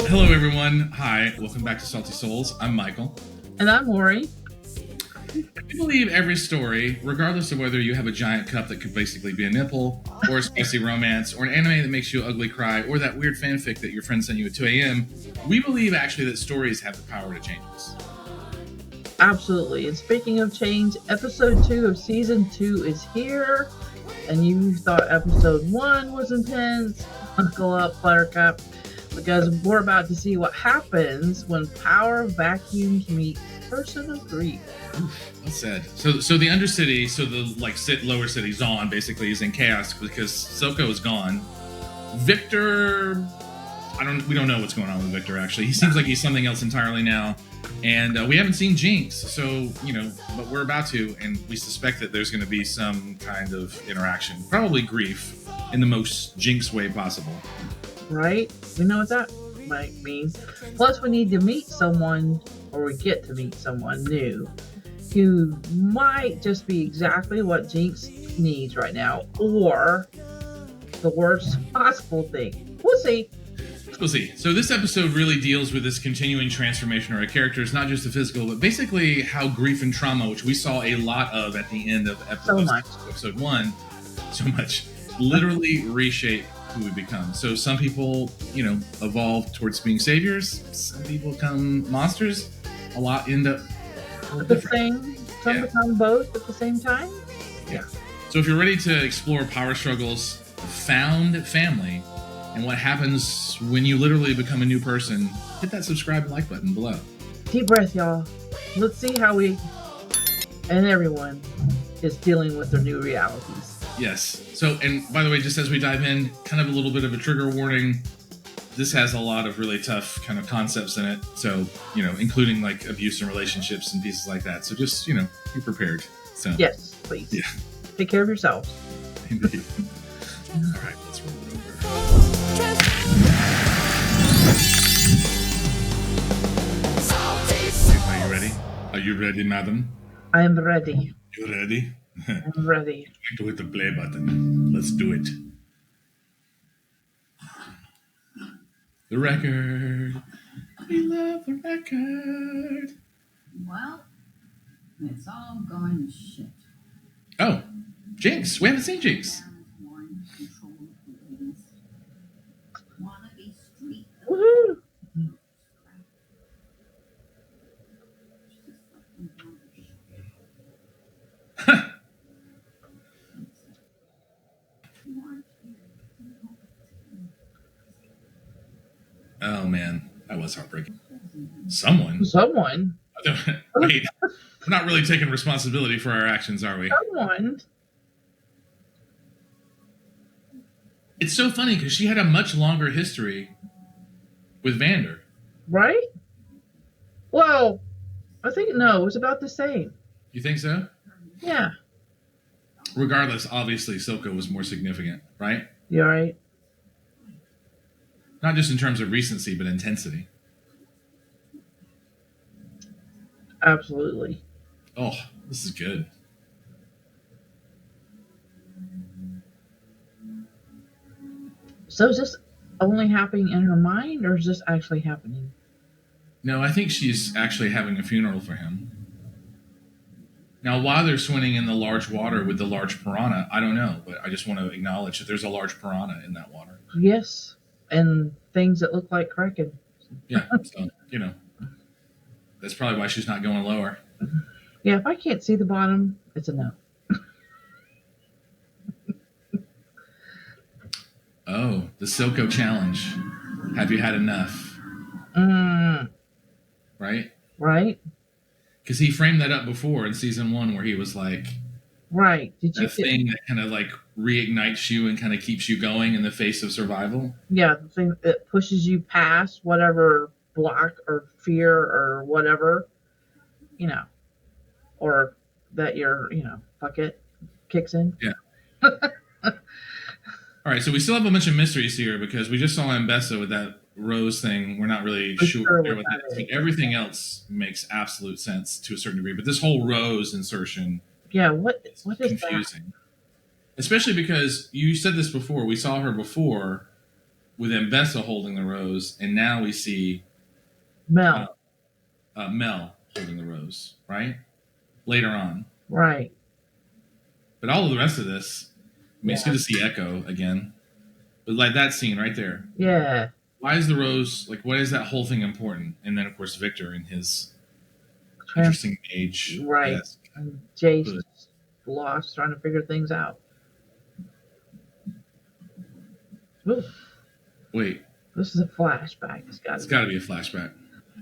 Hello, everyone. Hi, welcome back to Salty Souls. I'm Michael. And I'm Lori. I believe every story, regardless of whether you have a giant cup that could basically be a nipple, or a spicy romance, or an anime that makes you ugly cry, or that weird fanfic that your friend sent you at 2 a.m., we believe actually that stories have the power to change us. Absolutely. And speaking of change, episode 2 of season 2 is here. And you thought episode 1 was intense. Buckle up, Buttercup, because we're about to see what happens when power vacuums meet personal grief. Well said. So the Undercity, so the lower city, Zaun, basically is in chaos because Silco is gone. Victor, we don't know what's going on with Victor. Actually, he seems like he's something else entirely now, and we haven't seen Jinx. So but we're about to, and we suspect that there's going to be some kind of interaction, probably grief, in the most Jinx way possible. Right? We know what that might mean. Plus, we need to meet someone, or we get to meet someone new, who might just be exactly what Jinx needs right now, or the worst possible thing. We'll see. We'll see. So this episode really deals with this continuing transformation of our characters, not just the physical, but basically how grief and trauma, which we saw a lot of at the end of episode 1, so much, literally reshape who we become. So some people, evolve towards being saviors. Some people become monsters. A lot end up some become both at the same time. Yeah. So if you're ready to explore power struggles, found family, and what happens when you literally become a new person, hit that subscribe and like button below. Deep breath, y'all. Let's see how we and everyone is dealing with their new realities. Yes. So, and by the way, just as we dive in, kind of a little bit of a trigger warning. This has a lot of really tough kind of concepts in it. So, including like abuse and relationships and pieces like that. So just, be prepared. So yes, please. Yeah. Take care of yourselves. Indeed. All right, let's roll it over. Are you ready? Are you ready, madam? I am ready. You ready? I'm ready. To hit the play button. Let's do it. The record. We love the record. Well, it's all going to shit. Oh, Jinx. We haven't seen Jinx. Woohoo! Oh man, that was heartbreaking. Someone. Wait, we're not really taking responsibility for our actions, are we? Someone. It's so funny because she had a much longer history with Vander. Right? Well, I think it was about the same. You think so? Yeah. Regardless, obviously, Silco was more significant, right? You're right. Not just in terms of recency, but intensity. Absolutely. Oh, this is good. So is this only happening in her mind, or is this actually happening? No, I think she's actually having a funeral for him. Now, while they're swimming in the large water with the large piranha, I don't know, but I just want to acknowledge that there's a large piranha in that water. Yes, and things that look like Kraken. Yeah, so, that's probably why she's not going lower. Yeah, if I can't see the bottom, it's a no. Oh, the Silco challenge. Have you had enough? Right? Right? Because he framed that up before in season 1 where he was like... Right. Did you thing that kind of like reignites you and kind of keeps you going in the face of survival? Yeah, the thing that pushes you past whatever block or fear or whatever, or that your, fuck it, kicks in. Yeah. All right, so we still have a bunch of mysteries here because we just saw Mbessa with that rose thing. We're not really sure what that is. Like, everything else makes absolute sense to a certain degree, but this whole rose insertion, what is confusing. That? Especially because you said this before. We saw her before with Mbessa holding the rose, and now we see Mel. Mel holding the rose, right? Later on. Right. But all of the rest of this, I mean, it's Yeah. good to see Ekko again. But like that scene right there. Yeah. Why is the rose, like, why is that whole thing important? And then, of course, Victor in his interesting age. Right. Yes. And Jayce is lost trying to figure things out. Ooh, Wait, this is a flashback. It's it's got to be a flashback.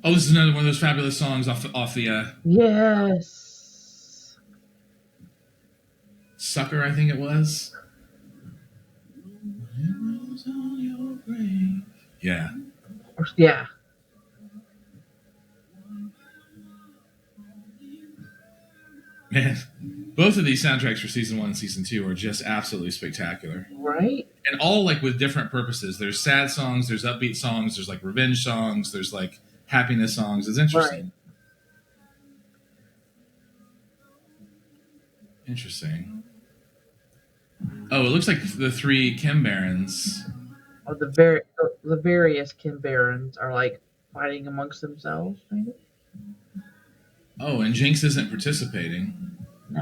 Oh, this is another one of those fabulous songs off the Yes. Sucker, I think it was. Yeah. Yeah. Man, both of these soundtracks for season 1 and season 2 are just absolutely spectacular. Right. And all like with different purposes. There's sad songs, there's upbeat songs, there's like revenge songs, there's like happiness songs. It's interesting. Right. Interesting. Oh, it looks like the 3 Chembarons. Or the various Chembarons are like fighting amongst themselves, maybe? Oh, and Jinx isn't participating. No.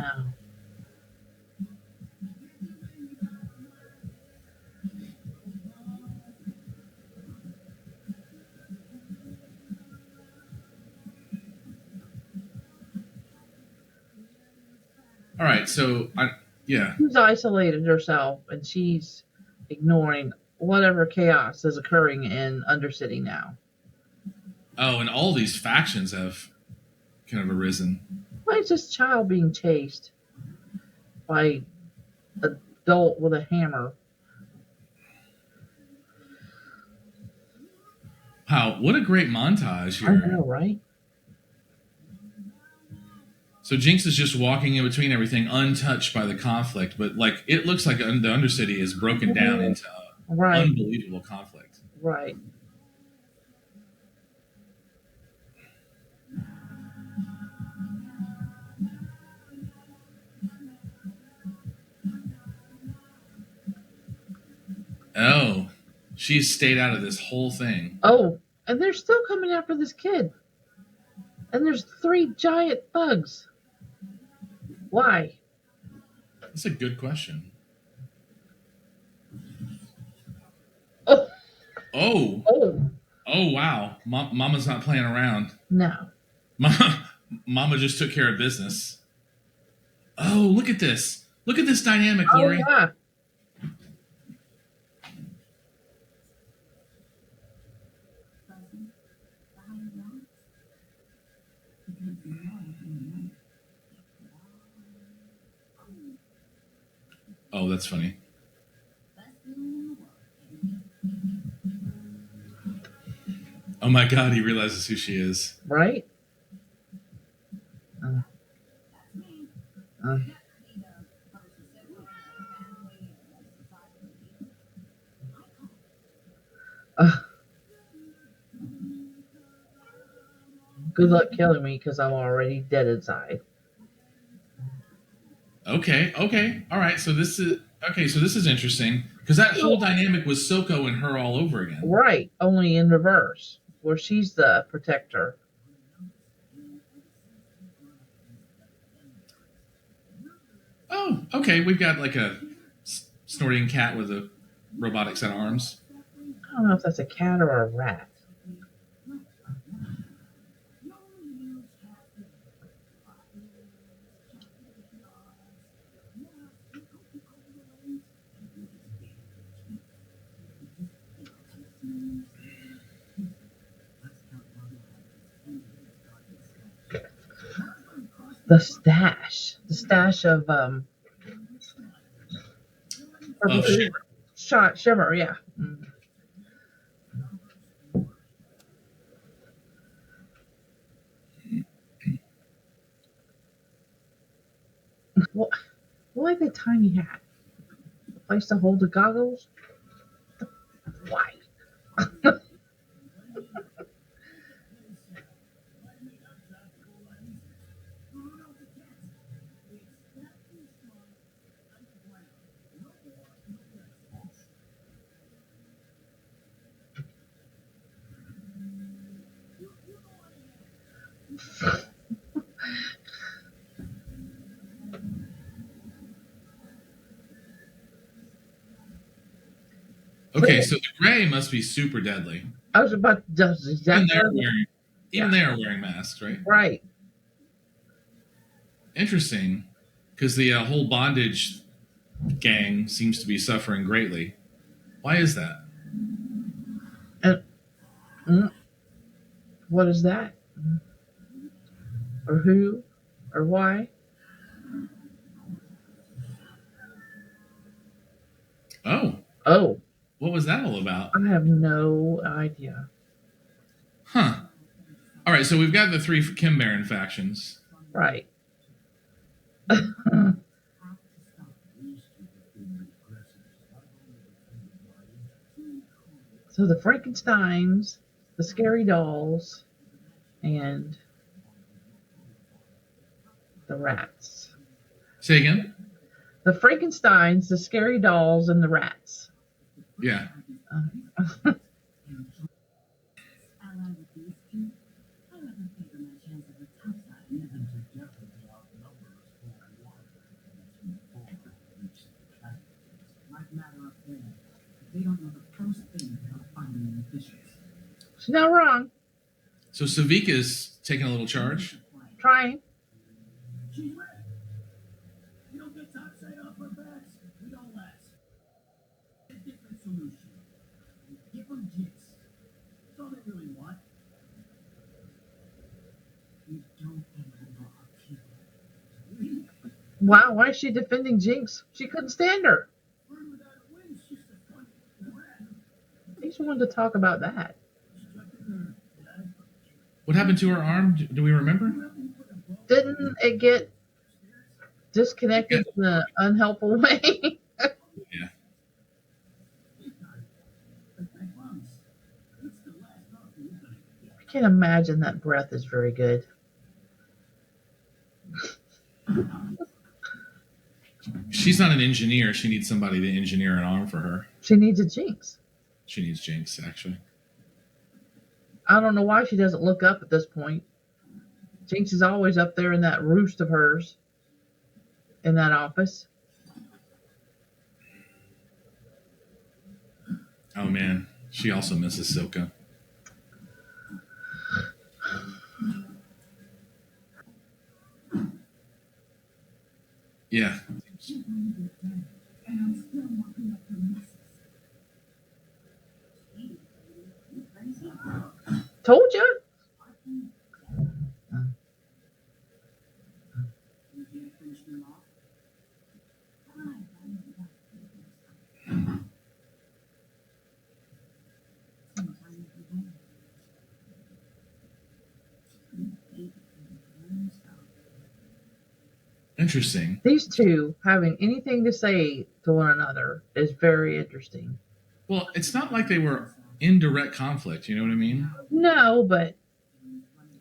All right, so yeah. She's isolated herself and she's ignoring whatever chaos is occurring in Undercity now. Oh, and all these factions have kind of arisen. Why is this child being chased by an adult with a hammer? Wow, what a great montage I here. know, right? So Jinx is just walking in between everything, untouched by the conflict, but like it looks like the Undercity is broken down into unbelievable conflict. Right. Oh, she's stayed out of this whole thing. Oh, and they're still coming after this kid. And there's 3 giant bugs. Why? That's a good question. Oh. Oh. Oh. Oh, wow. Mama's not playing around. No. Mama just took care of business. Oh, look at this. Look at this dynamic, Lori. Oh, yeah. Oh, that's funny. Oh my God, he realizes who she is. Right? Good luck killing me because I'm already dead inside. Okay, all right. So this is interesting because that whole dynamic was Silco and her all over again. Right, only in reverse, where she's the protector. Oh, okay. We've got like a snorting cat with a robotic set of arms. I don't know if that's a cat or a rat. The stash of Shimmer, yeah. Why the tiny hat? A place to hold the goggles? Why? Okay, so the gray must be super deadly. I was about to just Even exactly. they are wearing masks, right? Right. Interesting, because the whole bondage gang seems to be suffering greatly. Why is that? And what is that? Or who? Or why? Oh, what was that all about? I have no idea. Huh. All right, so we've got the 3 Chembaron factions. Right. So the Frankensteins, the scary dolls, and the rats. Say again? The Frankensteins, the scary dolls, and the rats. Yeah. She's not wrong. So Sevika's taking a little charge. Trying. She's ready. You don't get topside off our backs, we don't last. A different solution. Give them Jinx. That's all they really want. We don't remember our people. Wow, why is she defending Jinx? She couldn't stand her. Burn without a win, she's just a fun rat. I just wanted to talk about that. What happened to her arm? Do we remember? Didn't it get disconnected in an unhelpful way? Yeah. I can't imagine that breath is very good. She's not an engineer. She needs somebody to engineer an arm for her. She needs a Jinx. She needs Jinx, actually. I don't know why she doesn't look up at this point. Jinx is always up there in that roost of hers in that office. Oh, man. She also misses Silco. Yeah. Told you. Interesting. These two having anything to say to one another is very interesting. Well, it's not like they were in direct conflict, you know what I mean? No, but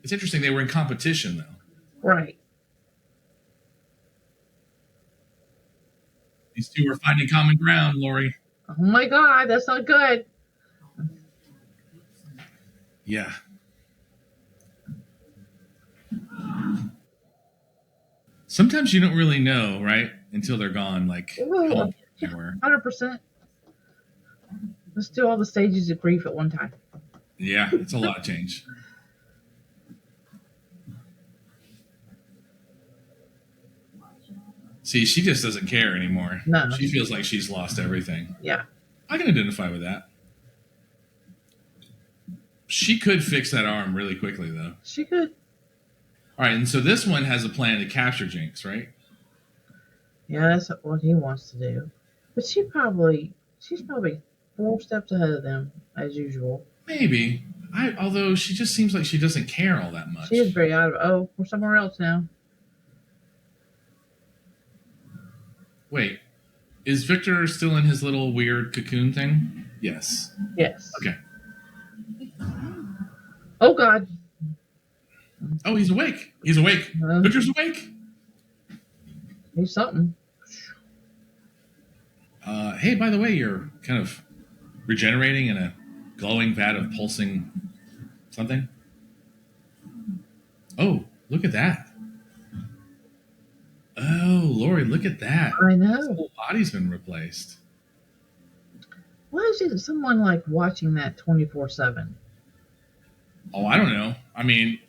It's interesting they were in competition, though. right. These two are finding common ground, Lori. Oh my God, that's not good. Yeah. Sometimes you don't really know, right? Until they're gone, like how important they were. 100%. Let's do all the stages of grief at one time. Yeah, it's a lot of change. See, she just doesn't care anymore. No. She feels like she's lost everything. Yeah. I can identify with that. She could fix that arm really quickly, though. She could. All right, and so this one has a plan to capture Jinx, right? Yeah, that's what he wants to do. But she's probably 4 steps ahead of them, as usual. Maybe. Although she just seems like she doesn't care all that much. She is very out of, oh, we're somewhere else now. Wait, is Victor still in his little weird cocoon thing? Yes. Yes. Okay. Oh, God. Oh, he's awake. He's awake. Victor's awake. He's something. Hey, by the way, you're kind of regenerating in a glowing vat of pulsing something. Oh, look at that. Oh, Lori, look at that. I know. His whole body's been replaced. Why is someone like watching that 24/7? Oh, I don't know. I mean,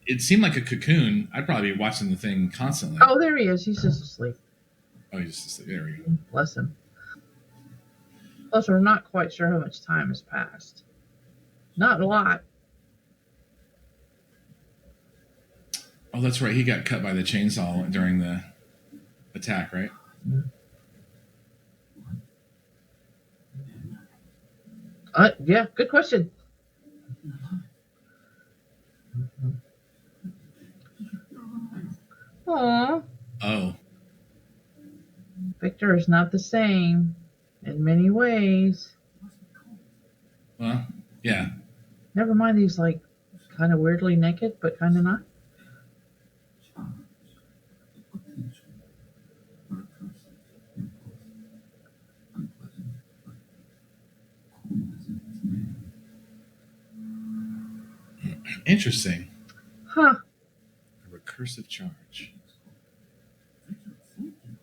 it seemed like a cocoon. I'd probably be watching the thing constantly. Oh, there he is. He's just asleep. Oh, he's just asleep. There we go. Bless him. Plus, we're not quite sure how much time has passed. Not a lot. Oh, that's right. He got cut by the chainsaw during the attack, right? Yeah, good question. Aw, Oh, Victor is not the same in many ways. well, yeah. Never mind, he's like kind of weirdly naked, but kind of not. Interesting. Huh. A recursive charge. Victor, thank you.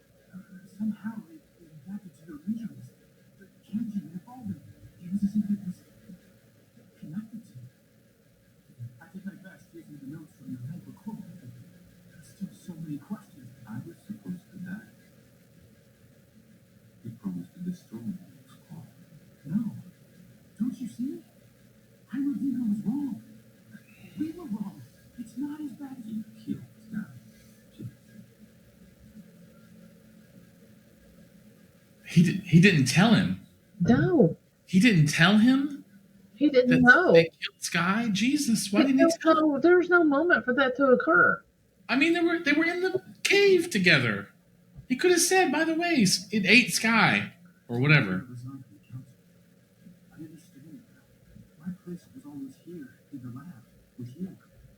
Somehow it got into the regions. The Kenji and all the games as if it was connected to it. I did my best using the notes from your help recording. There's still so many questions. I was supposed to die. You promised to destroy me, Squall. No. Don't you see? I knew Dino was wrong. We were wrong. It's not as bad as you killed now. He didn't tell him. No, He didn't tell him he that didn't know. they killed Sky. Jesus, why didn't he tell him? No, there was no moment for that to occur. I mean, they were in the cave together. He could have said, by the way, it ate Sky or whatever. I understand. My place was always here in the lab with you.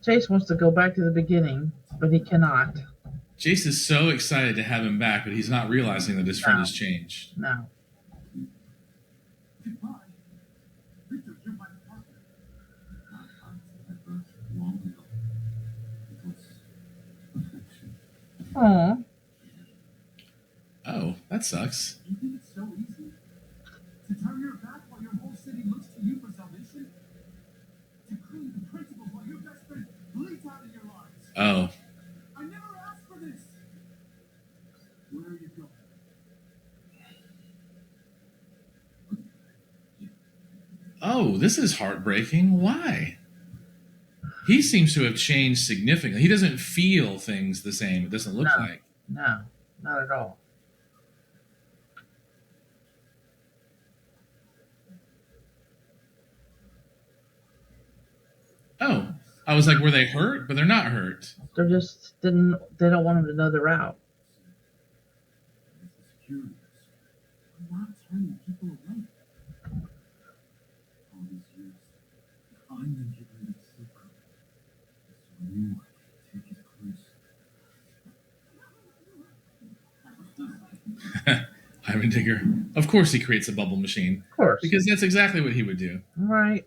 Jayce wants to go back to the beginning, but he cannot. Jayce is so excited to have him back, but he's not realizing that his friend has changed. No. Goodbye. Victor, you're my partner. My birth long ago. It was affection. Aw. Oh, that sucks. You think it's so easy? To turn your back while your whole city looks to you for salvation? To cling to principles while your best friend bleeds out in your lives? Oh, I never asked for this! Where are you going? oh, this is heartbreaking. Why? He seems to have changed significantly. He doesn't feel things the same. It doesn't look No. like. No, not at all. Oh, I was like, were they hurt? But they're not hurt. They don't want him to know the route. This is curious. I'm not turning people away. All these years, I'm the giver of Silco. So I knew I could take his place. Ivan Digger. Of course he creates a bubble machine. Of course. Because that's exactly what he would do. Right.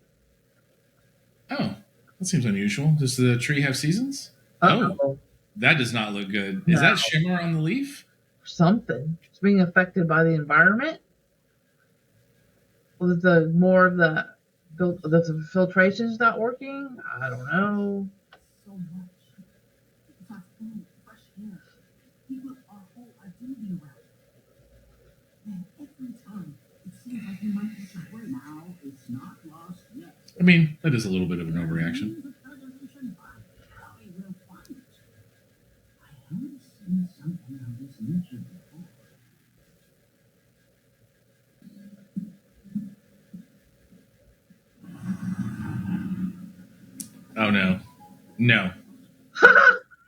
Oh, that seems unusual. Does the tree have seasons? Uh-oh. Oh, that does not look good. Is that shimmer on the leaf? Something. It's being affected by the environment. With the more of the filtration's not working. I don't know. So much. It's our food, fresh air. We put our whole identity around it. And every time, it seems like we might miss a word. Now, it's not lost yet. I mean, that is a little bit of an overreaction. I will find it. I haven't seen something of this nature before. Oh, no. No.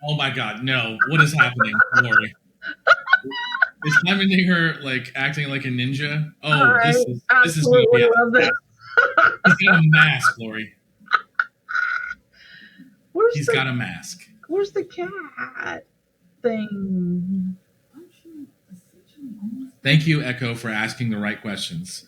Oh, my God. No. What is happening, Lori? Is Ivan Digger, like, acting like a ninja? Oh, this is going to absolutely be love this. He's got a mask, Lori. He's the, got a mask. Where's the cat thing? Thank you, Ekko, for asking the right questions.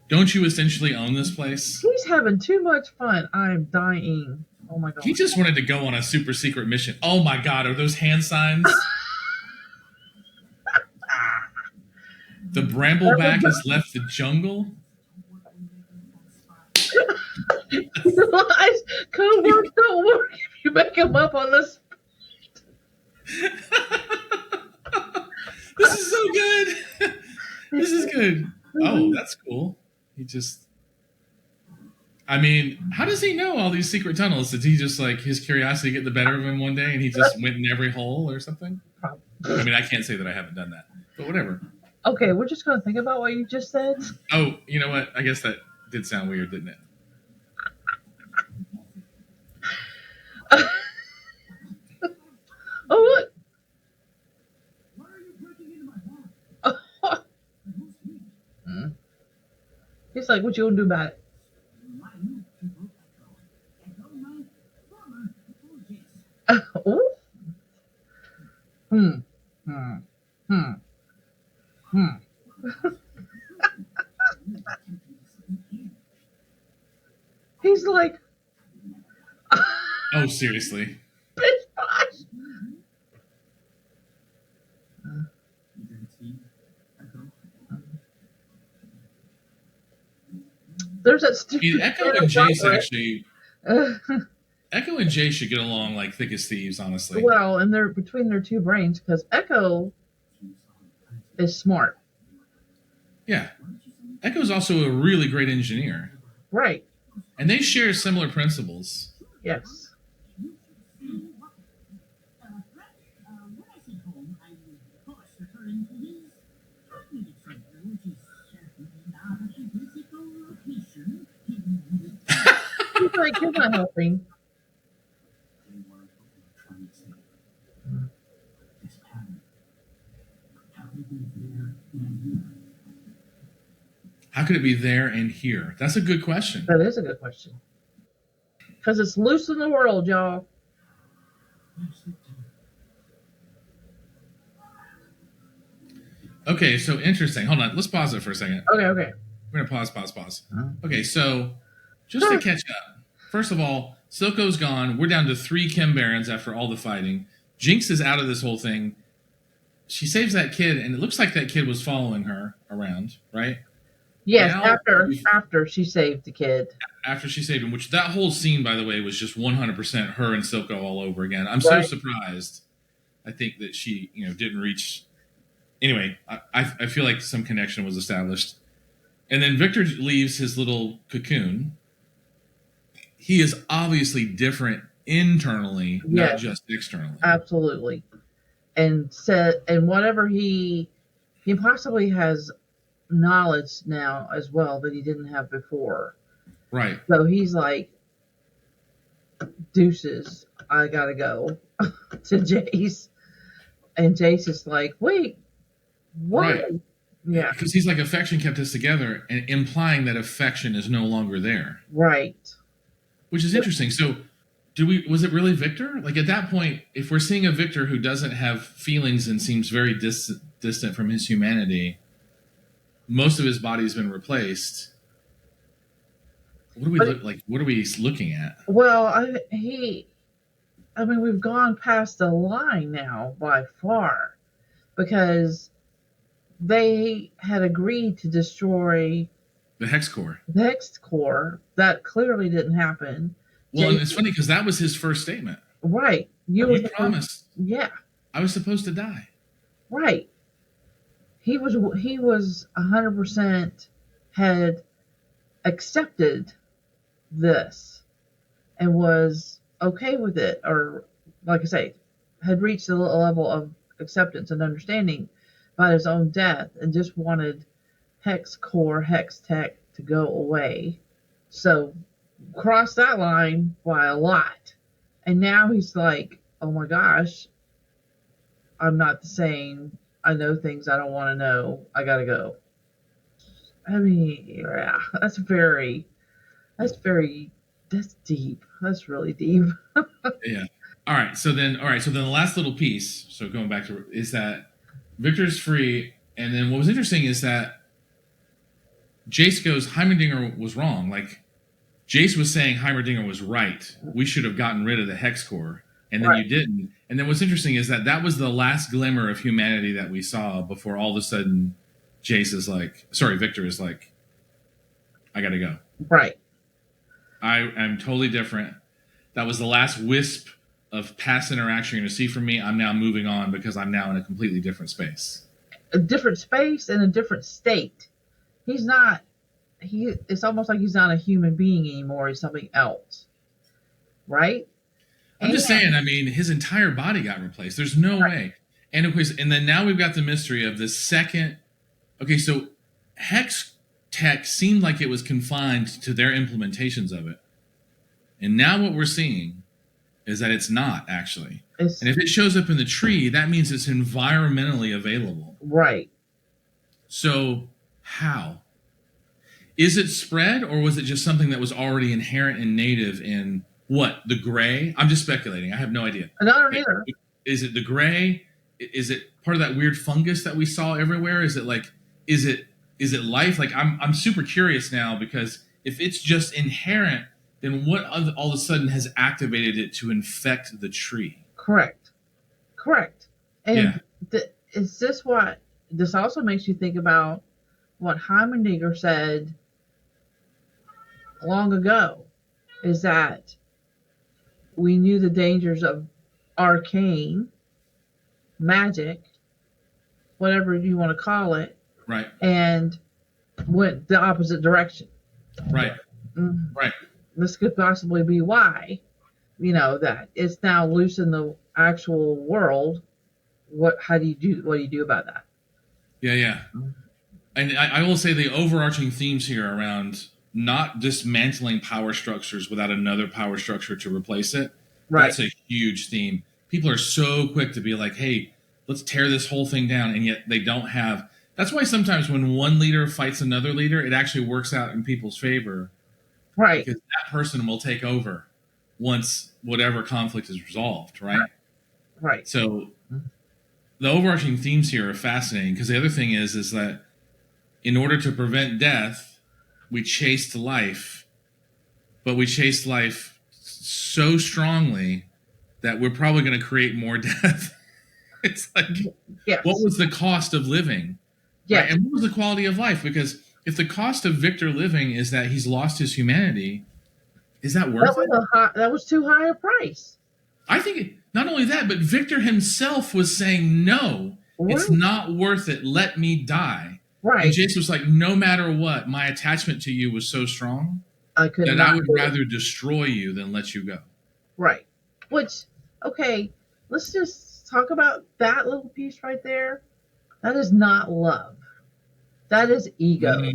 Don't you essentially own this place? He's having too much fun. I'm dying. Oh my god. He just wanted to go on a super secret mission. Oh my god, are those hand signs? The brambleback has left the jungle. Code words don't work if you make them up on this. This is so good. This is good. Oh, that's cool. He just. I mean, how does he know all these secret tunnels? Did he just like his curiosity get the better of him one day and he just went in every hole or something? I mean, I can't say that I haven't done that, but whatever. Okay, we're just going to think about what you just said. Oh, you know what? I guess that did sound weird, didn't it? Oh, look. Why are you breaking into my home? He's like, what you going to do about it? My new people, Ekko, my former people, Jayce. Oh. He's like, Oh, seriously? bitch, bosh. You didn't see Ekko? There's that stupid. Ekko and Jayce actually. Ekko and Jayce should get along like thick as thieves, honestly. Well, and they're between their two brains because Ekko is smart. Yeah. Ekko's also a really great engineer. Right. And they share similar principles. Yes. When I say home, I was, of course, referring to his cognitive center, which is certainly not a physical location. He's like, you're not helping. They were trying to say this pattern. How could it be there and here? How could it be there and here? That's a good question. That is a good question. Because it's loose in the world, y'all. Okay, so interesting. Hold on. Let's pause it for a second. Okay. We're going to pause. Huh? Okay, so just to catch up. First of all, Silco's gone. We're down to 3 Chembarons after all the fighting. Jinx is out of this whole thing. She saves that kid, and it looks like that kid was following her around, right? Yes, Now, after she saved the kid. After she saved him, which that whole scene, by the way, was just 100% her and Silco all over again. I'm so surprised. I think that she, didn't reach. Anyway, I feel like some connection was established. And then Victor leaves his little cocoon. He is obviously different internally, not just externally. Absolutely. And whatever he possibly has knowledge now as well that he didn't have before. Right. So he's like, deuces, I gotta go to Jayce. And Jayce is like, wait, what? Right. Yeah. Because he's like, affection kept us together, and implying that affection is no longer there. Right. Which is interesting. So was it really Victor? Like at that point, if we're seeing a Victor who doesn't have feelings and seems very distant from his humanity, most of his body's been replaced. What do we look like? What are we looking at? Well, we've gone past the line now by far, because they had agreed to destroy the Hex Core. The Hex Core. That clearly didn't happen. Well, and it's funny because that was his first statement. Right. You promised. Yeah. I was supposed to die. Right. He was 100% had accepted this and was okay with it, or like I say, had reached a level of acceptance and understanding by his own death, and just wanted Hex Core, Hex Tech to go away. So crossed that line by a lot. And now he's like, oh my gosh, I'm not the same. I know things I don't want to know. I gotta go. I mean, yeah, that's deep. That's really deep. Yeah. All right. So then the last little piece, so going back to, is that Victor's free. And then what was interesting is that Jayce goes, Heimerdinger was wrong. Like, Jayce was saying Heimerdinger was right. We should have gotten rid of the Hex Core. And then you didn't. And then what's interesting is that was the last glimmer of humanity that we saw before all of a sudden Victor is like, I gotta go. Right. I am totally different. That was the last wisp of past interaction you're going to see from me. I'm now moving on because I'm now in a completely different space. A different space and a different state. He's not. It's almost like he's not a human being anymore. He's something else. Right. I'm just saying. I mean, his entire body got replaced. There's no way. And of course, and then now we've got the mystery of the second. Okay, so Hex Tech seemed like it was confined to their implementations of it, and now what we're seeing is that it's not actually. And if it shows up in the tree, that means it's environmentally available. Right. So how? Is it spread, or was it just something that was already inherent and native in what? The gray? I'm just speculating. I have no idea. Another either. Is it the gray? Is it part of that weird fungus that we saw everywhere? Is it life? Like I'm super curious now, because if it's just inherent, then what all of a sudden has activated it to infect the tree? Correct. And is this what this also makes you think about what Heimendinger said long ago, is that we knew the dangers of arcane magic, whatever you want to call it, right, and went the opposite direction. Right. Right. This could possibly be why, that it's now loose in the actual world. What do you do about that? Yeah. And I will say the overarching themes here around not dismantling power structures without another power structure to replace it. Right. That's a huge theme. People are so quick to be like, hey, let's tear this whole thing down. And yet they don't have. That's why sometimes when one leader fights another leader, it actually works out in people's favor. Right. Because that person will take over once whatever conflict is resolved. Right. So the overarching themes here are fascinating, because the other thing is that in order to prevent death, we chased life, but we chased life so strongly that we're probably going to create more death. It's like, yes. What was the cost of living? Yes. Right? And what was the quality of life? Because if the cost of Victor living is that he's lost his humanity, is that worth it? That was too high a price. I think not only that, but Victor himself was saying, no, it's not worth it. Let me die. Right. And Jayce was like, no matter what, my attachment to you was so strong that I would rather destroy you than let you go. Right. Which, okay, let's just talk about that little piece right there. That is not love. That is ego.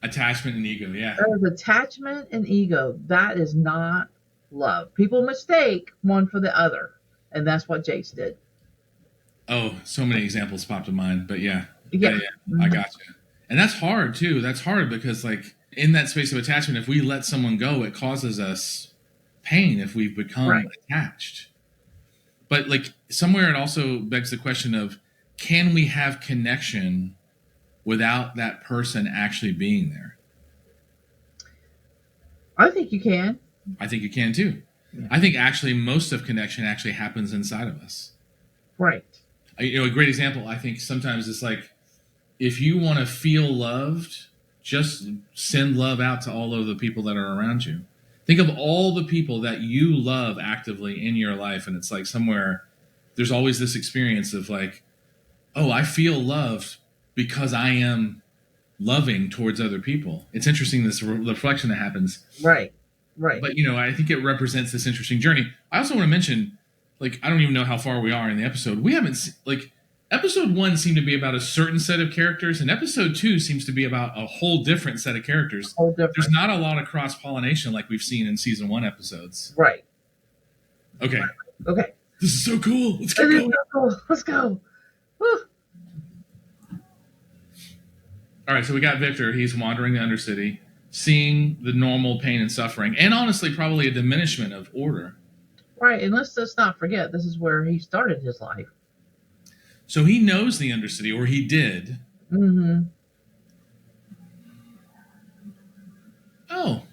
Attachment and ego, yeah. That is attachment and ego. That is not love. People mistake one for the other, and that's what Jayce did. Oh, so many examples popped to mind, but yeah. Mm-hmm. I got you. And that's hard too. That's hard because, like, in that space of attachment, if we let someone go, it causes us pain if we've become attached. But like somewhere, it also begs the question of, can we have connection without that person actually being there? I think you can. I think you can too. Yeah. I think actually most of connection actually happens inside of us. Right. A great example, I think sometimes it's like, if you want to feel loved, just send love out to all of the people that are around you. Think of all the people that you love actively in your life, and it's like somewhere there's always this experience of like, oh, I feel loved because I am loving towards other people. It's interesting, this reflection that happens. Right. But, I think it represents this interesting journey. I also want to mention, like, I don't even know how far we are in the episode. We haven't, episode 1 seemed to be about a certain set of characters, and episode 2 seems to be about a whole different set of characters. There's not a lot of cross-pollination like we've seen in season 1 episodes. Right. Okay. Okay. This is so cool. Let's get going. Cool. Let's go. Woo. All right, so we got Victor. He's wandering the Undercity, seeing the normal pain and suffering, and honestly, probably a diminishment of order. Right, and let's just not forget, this is where he started his life. So he knows the Undercity, or he did. Mm-hmm. Oh.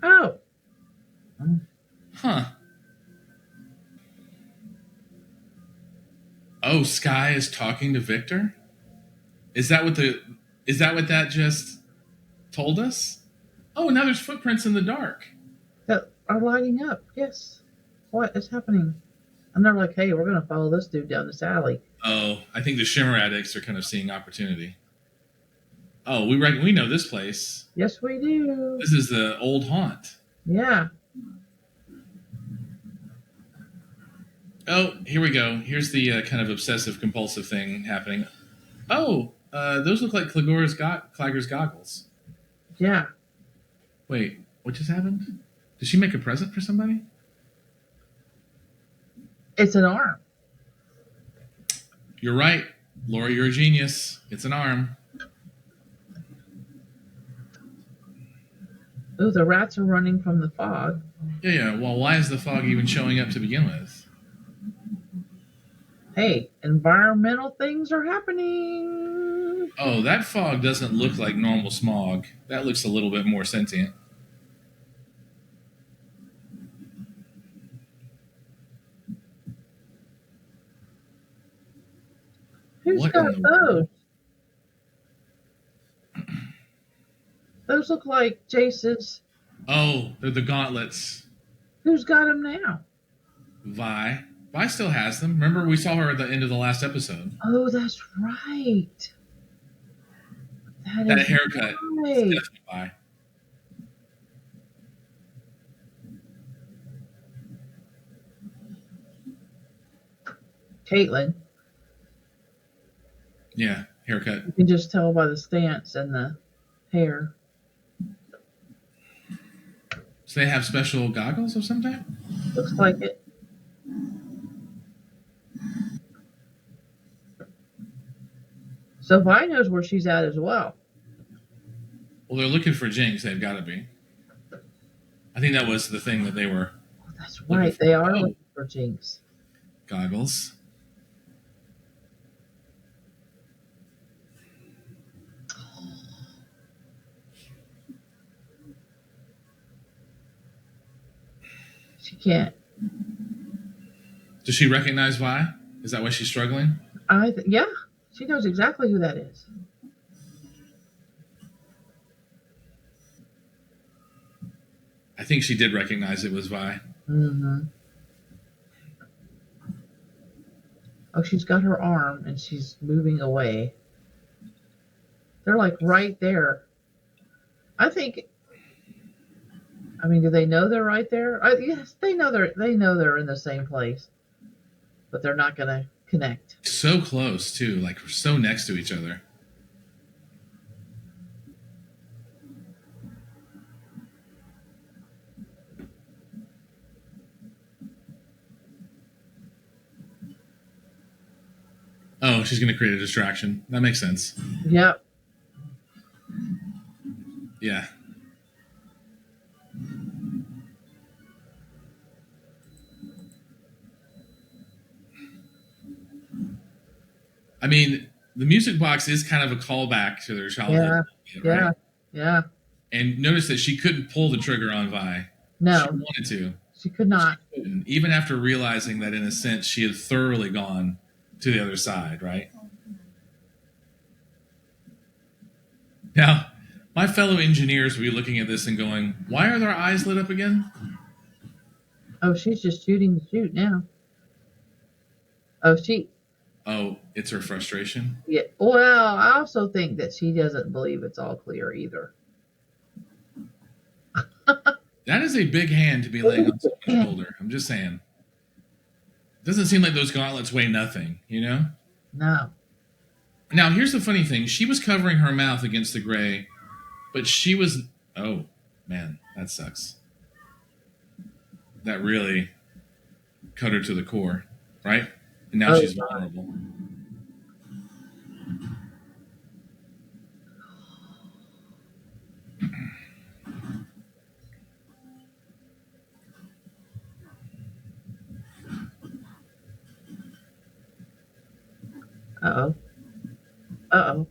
Oh. Huh. Oh, Sky is talking to Victor? Is that what that just told us? Oh, now there's footprints in the dark. That are lighting up. Yes. What is happening? And they're like, hey, we're going to follow this dude down this alley. Oh, I think the Shimmer addicts are kind of seeing opportunity. Oh, we know this place. Yes, we do. This is the old haunt. Yeah. Oh, here we go. Here's the kind of obsessive compulsive thing happening. Oh, those look like Clagger's goggles. Yeah. Wait, what just happened? Did she make a present for somebody? It's an arm. You're right, Laura. You're a genius. It's an arm. Ooh, the rats are running from the fog. Yeah. Well, why is the fog even showing up to begin with? Hey, environmental things are happening. Oh, that fog doesn't look like normal smog. That looks a little bit more sentient. Who's What got in the those? world? Those look like Jayce's. Oh, they're the gauntlets. Who's got them now? Vi. Vi still has them. Remember, we saw her at the end of the last episode. Oh, that's right. That is haircut. right. Definitely Vi. Caitlin. Yeah, haircut. You can just tell by the stance and the hair. So they have special goggles of some type? Looks like it. So Vi knows where she's at as well. Well, they're looking for Jinx. They've got to be. I think that was the thing that they were. Oh, that's right. They are looking for Jinx. Goggles. She can't. Does she recognize Vi? Is that why she's struggling? Yeah, she knows exactly who that is. I think she did recognize it was Vi. Mm-hmm. Oh, she's got her arm and she's moving away. They're like right there. I mean, do they know they're right there? Yes, they know they're in the same place, but they're not gonna connect. So close too, like we're so next to each other. Oh, she's going to create a distraction. That makes sense. Yep. Yeah. I mean, the music box is kind of a callback to their childhood. Yeah. Right? Yeah. And notice that she couldn't pull the trigger on Vi. No. She wanted to. She could not. She couldn't, even after realizing that, in a sense, she had thoroughly gone to the other side, right? Now, my fellow engineers will be looking at this and going, why are their eyes lit up again? Oh, she's just shooting the shoot now. Oh, Oh, it's her frustration? Yeah. Well, I also think that she doesn't believe it's all clear either. That is a big hand to be laying on someone's shoulder. I'm just saying. It doesn't seem like those gauntlets weigh nothing, you know? No. Now, here's the funny thing. She was covering her mouth against the gray, but she was... Oh, man, that sucks. That really cut her to the core, right? And now she's vulnerable. Uh-oh. Uh-oh.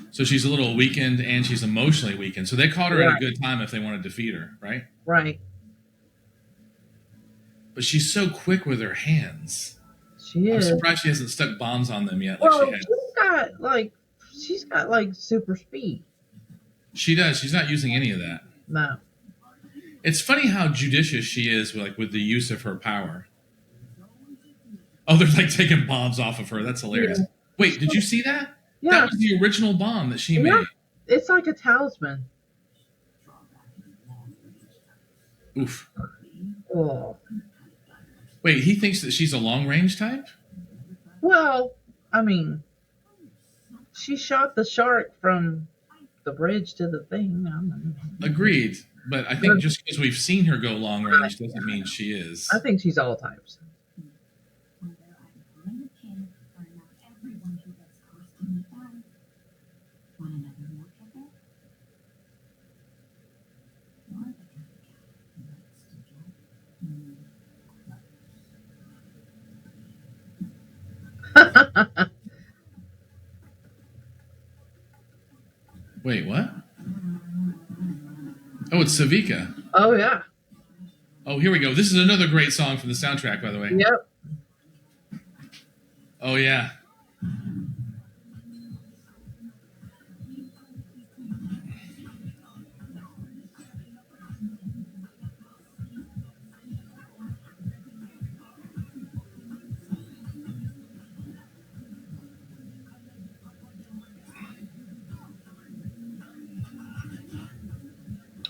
So she's a little weakened and she's emotionally weakened. So they caught her at a good time if they want to defeat her, right? Right. But she's so quick with her hands. She I'm is. surprised she hasn't stuck bombs on them yet, like Well, she has. she's got like super speed. She does. She's not using any of that. No. It's funny how judicious she is, with the use of her power. Oh, they're like taking bombs off of her. That's hilarious. Yeah. Wait, did you see that? Yeah. That was the original bomb that she Yeah. made. It's like a talisman. Oof. Oh. Wait, he thinks that she's a long range type? Well, I mean, she shot the shark from the bridge to the thing. Agreed. But I think just because we've seen her go long range doesn't mean she is. I think she's all types. Wait, what? Oh, it's Sevika. Oh, yeah. Oh, here we go. This is another great song from the soundtrack, by the way. Yep. Oh, yeah.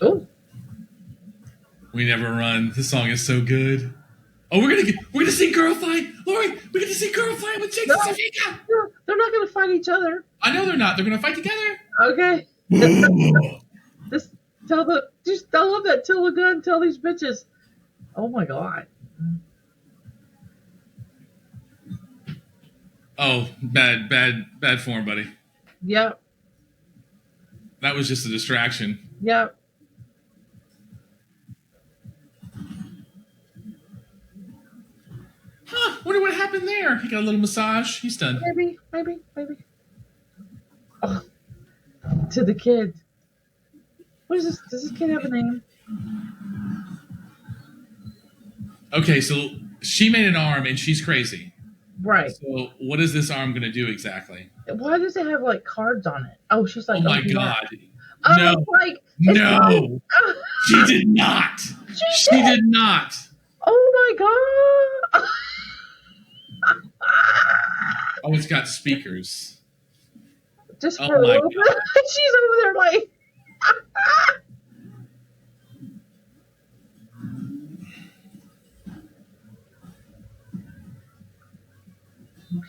Oh. We Never Run. This song is so good. Oh, we're gonna see girl fight. Lori, we're gonna see girl fight with Jinx and Sevika. No, they're not going to fight each other. I know they're not. They're gonna fight together. Okay. Just I love that. Till the gun. Tell these bitches. Oh my god. Oh, bad form, buddy. Yep. That was just a distraction. Yep. Huh, wonder what happened there. He got a little massage. He's done. Maybe. Oh, to the kid. What is this? Does this kid have a name? Okay, so she made an arm and she's crazy. Right. So what is this arm going to do exactly? Why does it have like cards on it? Oh, she's like. Oh my yeah. god. Oh, No. No. She did not. She did not. Oh my god. Oh, it's got speakers. Just Oh for a my little bit. She's over there like.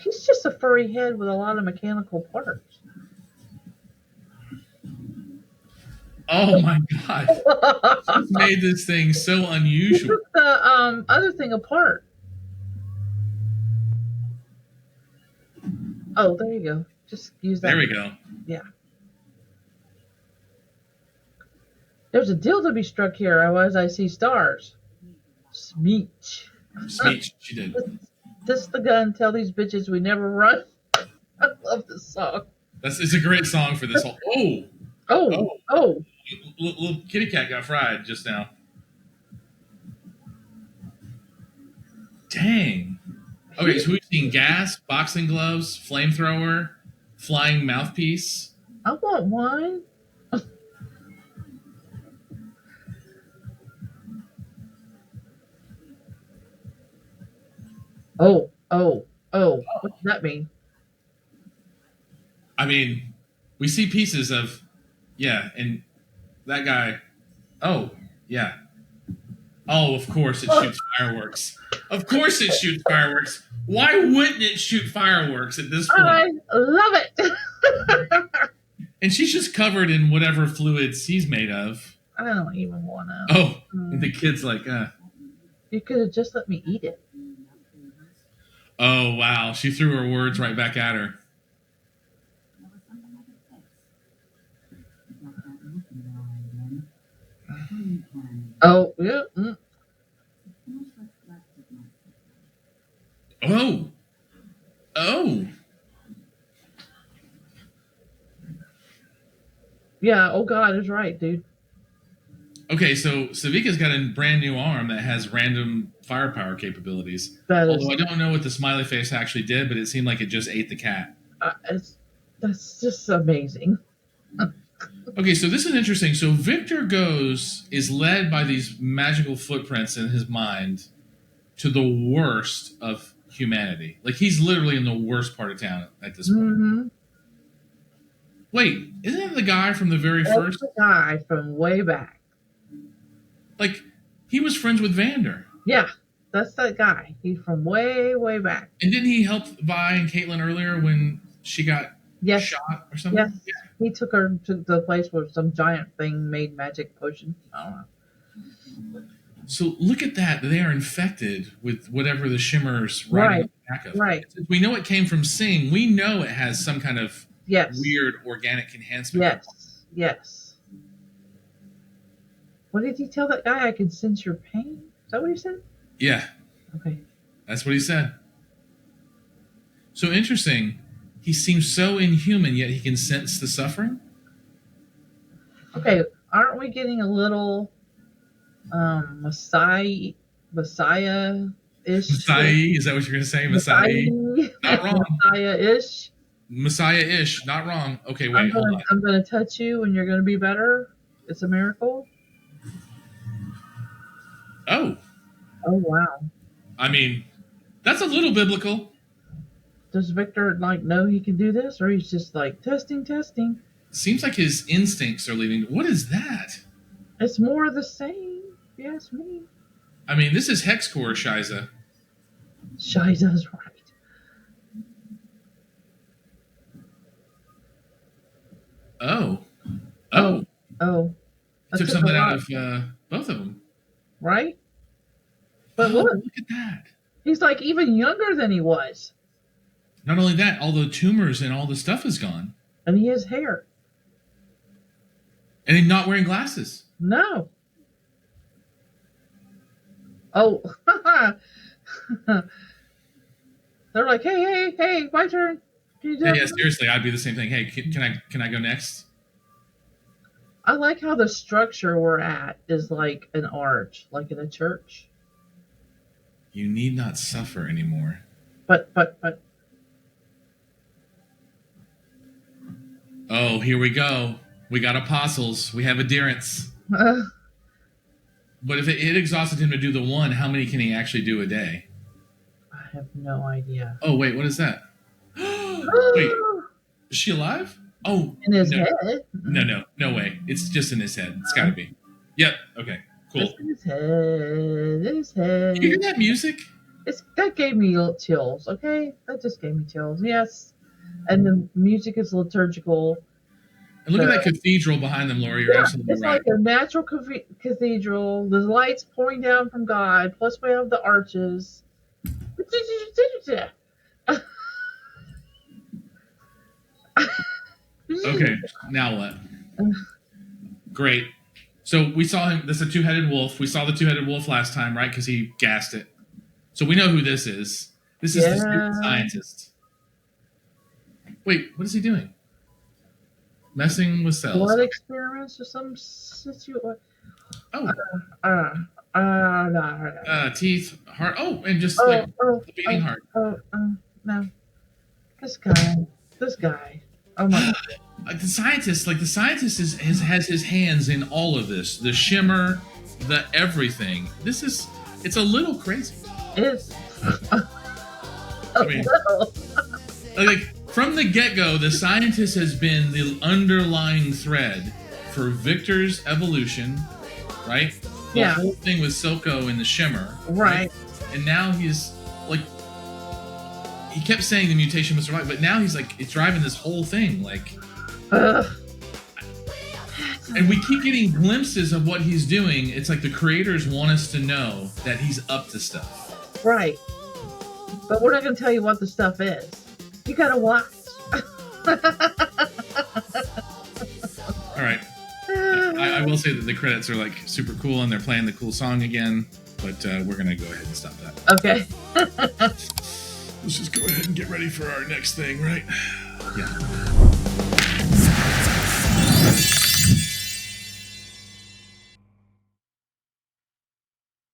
He's just a furry head with a lot of mechanical parts. Oh my god. She's made this thing so unusual. Took the other thing apart. Oh, there you go. Just use that. There we go. Yeah. There's a deal to be struck here, otherwise I see stars. Smeech. Speech. She did. This the gun, tell these bitches we never run. I love this song. It's a great song for this whole. Oh. Oh. Little kitty cat got fried just now. Dang. Okay, so we've seen gas, boxing gloves, flamethrower, flying mouthpiece. I want one. Oh. What does that mean? I mean, we see pieces of, yeah, and that guy. Oh, yeah. Oh, of course it shoots fireworks. Of course it shoots fireworks. Why wouldn't it shoot fireworks at this point? I love it. And she's just covered in whatever fluids he's made of. I don't even want to. Oh, and the kid's like, You could have just let me eat it. Oh, wow. She threw her words right back at her. Oh, yeah. Oh. Yeah, oh God is right, dude. Okay, so Sevika's got a brand new arm that has random firepower capabilities. That Although I is, don't know what the smiley face actually did, but it seemed like it just ate the cat. that's just amazing. Okay, so this is interesting. So Victor is led by these magical footprints in his mind to the worst of humanity. Like he's literally in the worst part of town at this point. Mm-hmm. Wait, isn't it the guy from the very That's first? the guy from way back. Like he was friends with Vander. Yeah, that's that guy. He's from way, way back. And didn't he help Vi and Caitlin earlier when she got Yes. shot or something? Yes. He took her to the place where some giant thing made magic potion. I don't know. So look at that. They are infected with whatever the shimmer's riding on the back of. Right. Since we know it came from Sing, we know it has some kind of Yes. weird organic enhancement. Yes. Yes. What did he tell that guy? I can sense your pain? Is that what he said? Yeah, Okay. that's what he said. So interesting. He seems so inhuman, yet he can sense the suffering. Okay. Aren't we getting a little Messiah-ish? Messiah, is that what you're going to say? Messiah? Not wrong. Messiah-ish? Messiah-ish, not wrong. Okay, wait, hold on. I'm gonna touch you and you're gonna be better. It's a miracle. Oh, wow. I mean, that's a little biblical. Does Victor know he can do this, or he's just like testing? Seems like his instincts are leaving. What is that? It's more of the same, if you ask me. I mean, this is hex core, Shiza. Shiza's right. Oh. That Took something a out lot, of both of them. right? But Oh, look, look at that. he's like even younger than he was, Not only that, all the tumors and all the stuff is gone. and he has hair. And he's not wearing glasses. No. Oh, they're like, hey, my turn. Can you do Yeah, it? seriously, I'd be the same thing. Hey, can I go next? I like how the structure we're at is like an arch, like in a church. You need not suffer anymore. But Oh, here we go. We got apostles. We have adherents. But if it exhausted him to do the one, how many can he actually do a day? I have no idea. Oh, wait, what is that? Wait, is she alive? Oh, In his no. head. No way. It's just in his head. It's got to be. Yep. Okay. Cool. Just in his head. You hear that music? That gave me chills. Okay, that just gave me chills. Yes, and the music is liturgical. And look at that cathedral behind them, Laura. You're absolutely it's right. like a natural cathedral. The lights pouring down from God. Plus, we have the arches. Okay, now what? Great. So we saw him. This is a two-headed wolf. We saw the two-headed wolf last time, right? Because he gassed it. So we know who this is. This is the stupid scientist. Wait, what is he doing? Messing with cells. Blood experiments or some situation. Oh. Teeth, heart. Oh, and just the beating heart. No. This guy. Oh my God. The scientist has his hands in all of this. The shimmer, the everything. It's a little crazy. It's. I mean, like from the get-go, the scientist has been the underlying thread for Victor's evolution, right? The whole thing with Silco and the shimmer, right? And now he's like, he kept saying the mutation was right, but now he's like, it's driving this whole thing, like. And we keep getting glimpses of what he's doing. It's like the creators want us to know that he's up to stuff. Right. But we're not going to tell you what the stuff is. You got to watch. All right. I will say that the credits are like super cool and they're playing the cool song again, but we're going to go ahead and stop that. Okay. Let's just go ahead and get ready for our next thing, right? Yeah.